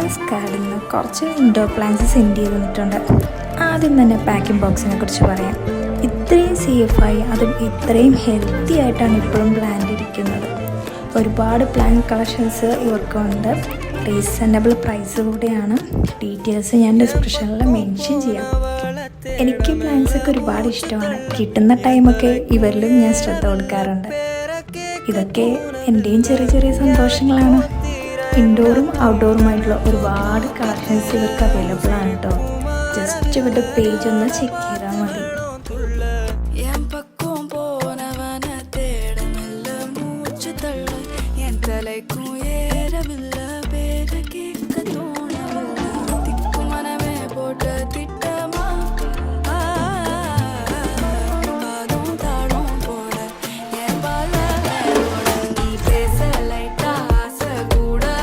Surprise കാർഡിൽ നിന്ന് കുറച്ച് ഇൻഡോർ പ്ലാന്റ്സ് സെൻഡ് ചെയ്ത് തന്നിട്ടുണ്ട്. ആദ്യം തന്നെ പാക്കിംഗ് ബോക്സിനെ കുറിച്ച് പറയാം. ഇത്രയും സേഫായി അതും ഇത്രയും ഹെൽത്തി ആയിട്ടാണ് ഇപ്പോഴും പ്ലാന്റ് ഇരിക്കുന്നത്. ഒരുപാട് പ്ലാന്റ് കളക്ഷൻസ് ഇവർക്കുണ്ട്. റീസണബിൾ പ്രൈസ് കൂടെയാണ്. ഡീറ്റെയിൽസ് ഞാൻ ഡിസ്ക്രിപ്ഷനിൽ മെൻഷൻ ചെയ്യാം. എനിക്ക് പ്ലാന്റ്സൊക്കെ ഒരുപാട് ഇഷ്ടമാണ്. കിട്ടുന്ന ടൈമൊക്കെ ഇവരിലും ഞാൻ ശ്രദ്ധ കൊടുക്കാറുണ്ട്. ഇതൊക്കെ എൻ്റെയും ചെറിയ ചെറിയ സന്തോഷങ്ങളാണ്. ഇൻഡോറും ഔട്ട്ഡോറുമായിട്ടുള്ള ഒരുപാട് കളക്ഷൻസ് ഇവർക്ക് അവൈലബിൾ ആണ് കേട്ടോ. ജസ്റ്റ് ഇവരുടെ പേജ് ഒന്ന് ചെക്ക് ചെയ്താൽ